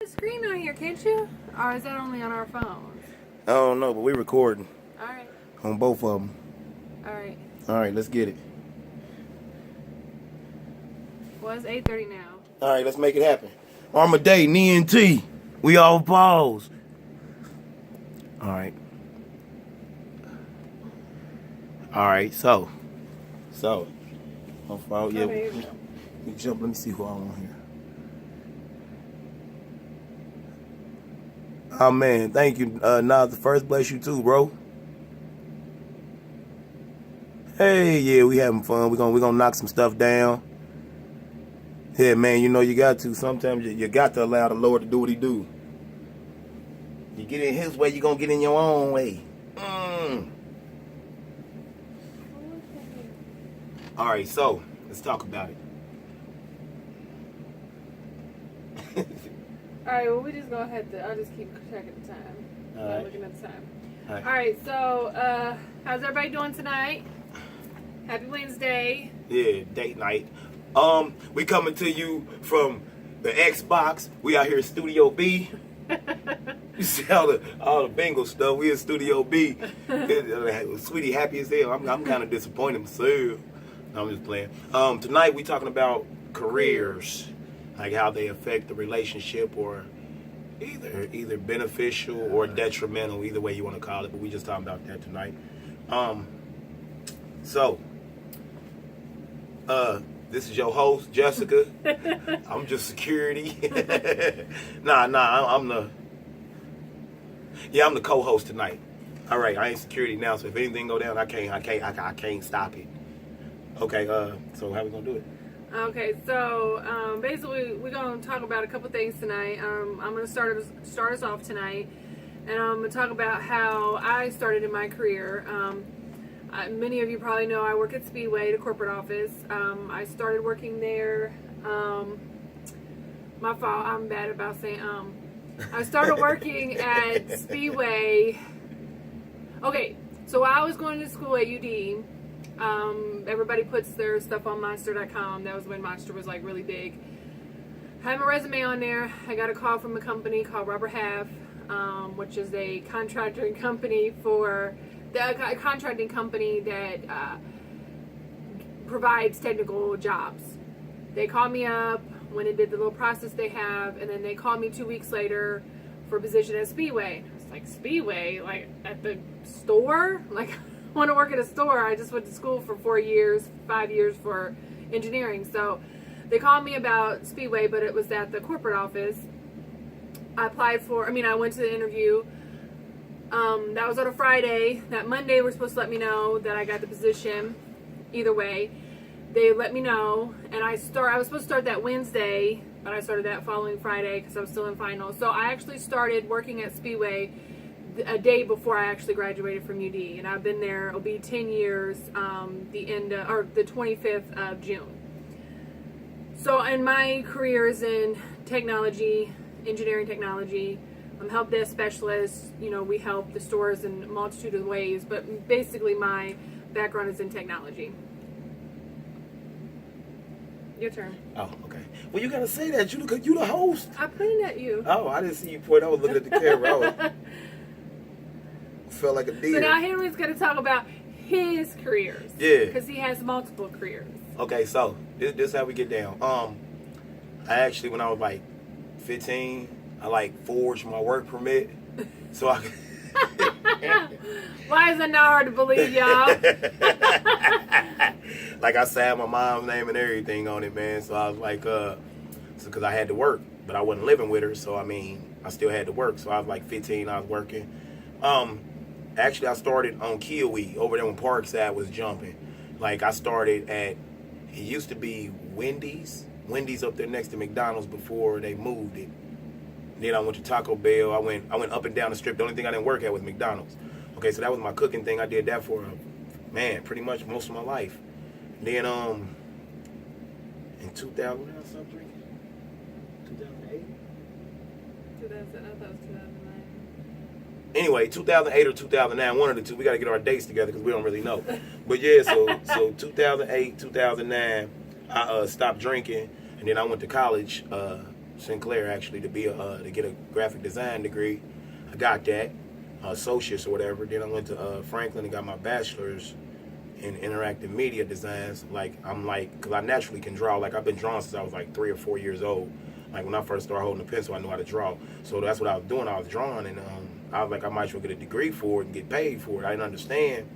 The screen on here, can't you? Or is that only on our phones? I don't know, but we recording All right. on both of them. All right. All right, let's get it. Well, it's 8:30 now. All right, let's make it happen. Armaday, knee and T. We all pause. All right. All right, so. Oh, yeah. Okay. We jump. Let me see who I'm on here. Oh, man. Thank you. Nah, the first bless you too, bro. Hey, yeah, we having fun. We're gonna knock some stuff down. Yeah, man, you know you got to. Sometimes you got to allow the Lord to do what he do. You get in his way, you're going to get in your own way. All right, so let's talk about it. All right. Well, we just go ahead. I'll just keep track of the time. All right. Looking at the time. All right. All right. So, how's everybody doing tonight? Happy Wednesday. Yeah, date night. We coming to you from the Xbox. We out here in Studio B. You see all the bingo stuff. We in Studio B. Sweetie happy as hell. I'm kind of disappointed myself. No, I'm just playing. Tonight we talking about careers, like how they affect the relationship, or either beneficial or detrimental, either way you want to call it. But we just talking about that tonight. This is your host, Jessica. I'm just security. I'm the co-host tonight. All right, I ain't security now, so if anything go down, I can't stop it. Okay, so how we gonna do it? Okay, so basically we're gonna talk about a couple things tonight. I'm gonna start us off tonight, and I'm gonna talk about how I started in my career. Many of you probably know I work at Speedway, the corporate office. I started working there. My fault. I'm bad about saying I started working at Speedway. Okay, so while I was going to school at UD, everybody puts their stuff on Monster.com. That was when Monster was like really big. I had my resume on there. I got a call from a company called Rubber Half, which is a contracting company that provides technical jobs. They called me up when it did the little process they have, and then they called me 2 weeks later for a position at Speedway. I was like, Speedway? Like at the store? Like, I want to work at a store. I just went to school for 5 years for engineering. So they called me about Speedway, but it was at the corporate office. I went to the interview. That was on a Friday. That Monday, we're supposed to let me know that I got the position. Either way, they let me know, and I was supposed to start that Wednesday, but I started that following Friday because I was still in finals. So I actually started working at Speedway a day before I actually graduated from UD, and I've been there. It'll be 10 years. The 25th of June. So, and my career is in technology, engineering technology. I'm help desk specialist. You know, we help the stores in a multitude of ways, but basically my background is in technology. Your turn. Oh, okay. Well, you gotta say that. You the host. I pointed at you. Oh, I didn't see you point. I was looking at the camera. Felt like a deer. So now Henry's gonna talk about his careers. Yeah. Because he has multiple careers. Okay, so this is how we get down. I actually, when I was like 15, I forged my work permit, so I. Why is it not hard to believe, y'all? Like, I signed my mom's name and everything on it, man. So I was like, because I had to work, but I wasn't living with her, so I still had to work. So I was like 15, I was working. Actually, I started on Kiwi over there when Parkside was jumping. Like, I started at, it used to be Wendy's up there next to McDonald's before they moved it. Then I went to Taco Bell. I went up and down the strip. The only thing I didn't work at was McDonald's. Okay, so that was my cooking thing. I did that for, pretty much most of my life. Then in 2000 something, 2008. 2000. I thought it was 2009. Anyway, 2008 or 2009, one of the two. We got to get our dates together because we don't really know. But yeah, so 2008, 2009, I stopped drinking, and then I went to college Sinclair actually to get a graphic design degree. I got that, associates or whatever. Then I went to Franklin and got my bachelor's in interactive media designs. Because I naturally can draw. Like I've been drawing since I was like 3 or 4 years old. Like when I first started holding a pencil, I knew how to draw. So that's what I was doing. I was drawing, and I was like, I might as well get a degree for it and get paid for it. I didn't understand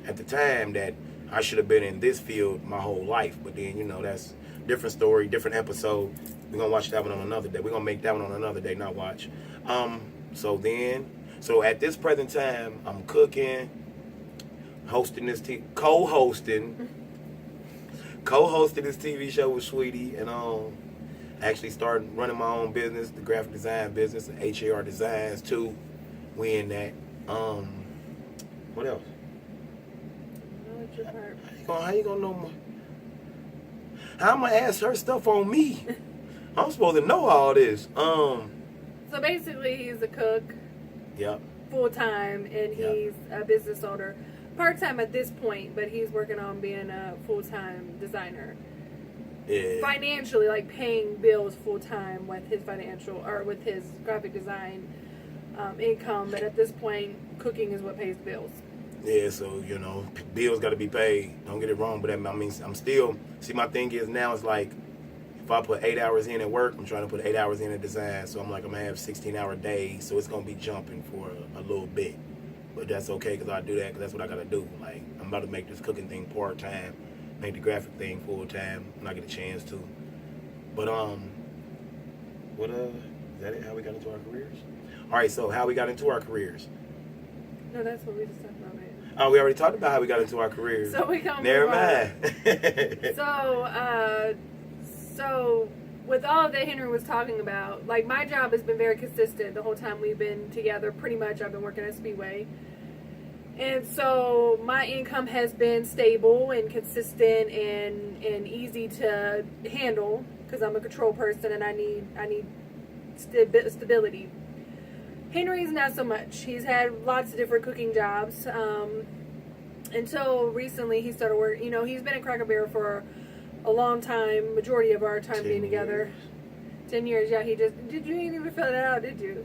at the time that I should have been in this field my whole life. But then, that's different story, different episode. We're gonna watch that one on another day. We're gonna make that one on another day, not watch. So at this present time, I'm cooking, hosting this co-hosting this TV show with Sweetie, and actually started running my own business, the graphic design business, HAR Designs too. We in that. What else? How you gonna know more? How am I gonna ask her stuff on me? I'm supposed to know all this. So basically, he's a cook. Yep. Full time, and he's a business owner. Part time at this point, but he's working on being a full time designer. Yeah. Financially, like paying bills full time with his with his graphic design income. But at this point, cooking is what pays the bills. Yeah, so, bills got to be paid. Don't get it wrong, but I mean, I'm still, my thing is now it's like, if I put 8 hours in at work, I'm trying to put 8 hours in at design. So I'm like, I'm going to have 16-hour days, so it's going to be jumping for a little bit. But that's okay, because I do that, because that's what I got to do. Like, I'm about to make this cooking thing part-time, make the graphic thing full-time when I get a chance to. But, is that it, how we got into our careers? All right, so how we got into our careers. No, that's what we just talked about, man. Oh, we already talked about how we got into our careers. So we come. Never mind. So with all that Henry was talking about, like my job has been very consistent the whole time we've been together. Pretty much, I've been working at Speedway, and so my income has been stable and consistent and easy to handle because I'm a control person and I need stability. Henry's not so much. He's had lots of different cooking jobs. Until recently, he started working. He's been at Cracker Barrel for a long time. Majority of our time being together. 10 years. Yeah, did you even fill that out? Did you?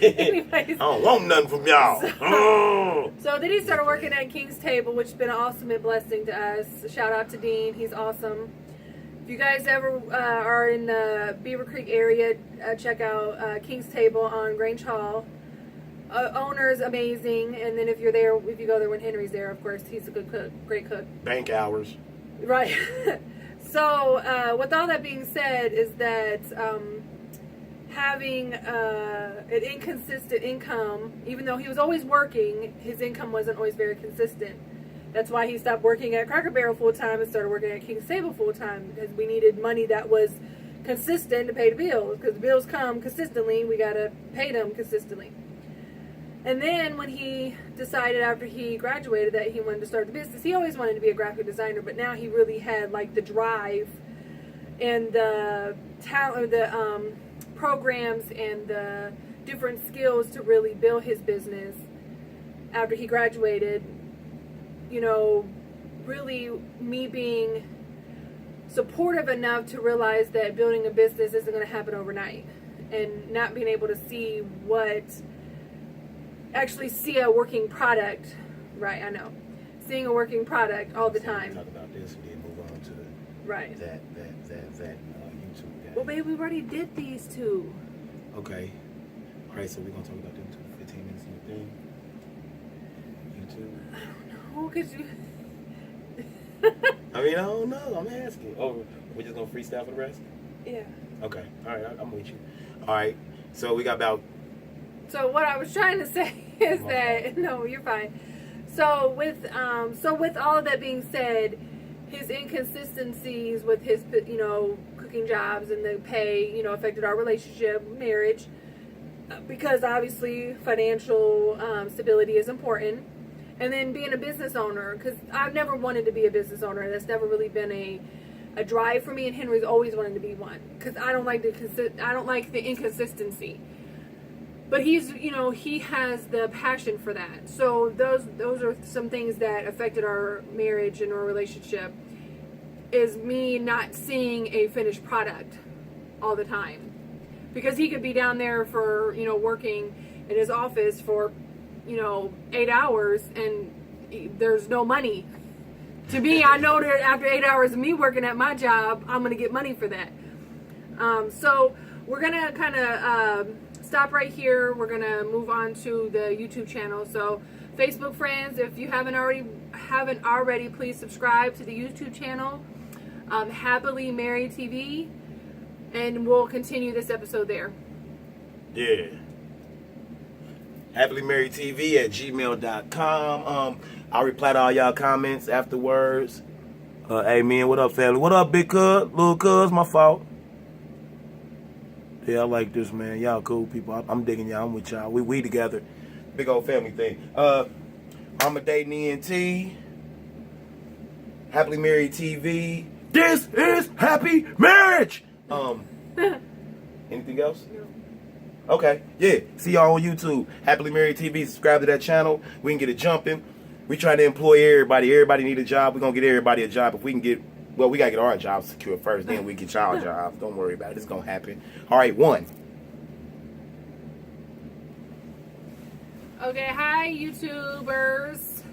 Anyways, I don't want nothing from y'all. So then he started working at King's Table, which has been an ultimate blessing to us. Shout out to Dean. He's awesome. If you guys ever are in the Beaver Creek area, check out King's Table on Grange Hall. Owner's amazing, and then if you go there when Henry's there, of course, he's a good cook, great cook. Bank hours. Right. So, with all that being said, is that having an inconsistent income, even though he was always working, his income wasn't always very consistent. That's why he stopped working at Cracker Barrel full time and started working at King's Table full time, because we needed money that was consistent to pay the bills, because the bills come consistently, we got to pay them consistently. And then when he decided after he graduated that he wanted to start the business, he always wanted to be a graphic designer, but now he really had like the drive and the talent, the programs and the different skills to really build his business after he graduated. Really me being supportive enough to realize that building a business isn't going to happen overnight, and not being able to see see a working product. Right, I know. Seeing a working product all the time. Talk about this, we didn't move on to right. that YouTube guy. Well, babe, we already did these two. Okay. All right, so we're going to talk about them 15 minutes in the thing. YouTube. I don't know, because you... I don't know. I'm asking. Oh, we're just going to freestyle for the rest? Yeah. Okay. All right, I'm with you. All right. So we got about... So what I was trying to say is that... No, you're fine. So with all of that being said, his inconsistencies with his, cooking jobs and the pay, affected our relationship, marriage, because obviously financial stability is important. And then being a business owner, because I've never wanted to be a business owner. That's never really been a drive for me, and Henry's always wanted to be one, because I don't like the inconsistency. But he has the passion for that. So those are some things that affected our marriage and our relationship, is me not seeing a finished product. all the time, because he could be down there for, you know, working in his office for, you know, 8 hours and there's no money. To me, I know that after 8 hours of me working at my job, I'm going to get money for that. So we're going to kind of stop right here. We're going to move on to the YouTube channel. So Facebook friends, if you haven't already, please subscribe to the YouTube channel, Happily Married TV, and we'll continue this episode there. Yeah. Happily Married TV at gmail.com. I'll reply to all y'all comments afterwards. Hey, man, what up, family? What up, big cuz? Little cuz, my fault. Yeah, I like this, man. Y'all cool people. I'm digging y'all. I'm with y'all. We together. Big old family thing. I'm a dating ENT. Happily Married TV. This is happy marriage. Anything else? No. Okay, yeah. See y'all on YouTube. Happily Married TV. Subscribe to that channel. We can get it jumping. We try to employ everybody. Everybody need a job. We're going to get everybody a job. If we can get, well, we got to get our jobs secure first. Then we get y'all jobs. Don't worry about it. It's going to happen. All right, 1. Okay, hi, YouTubers.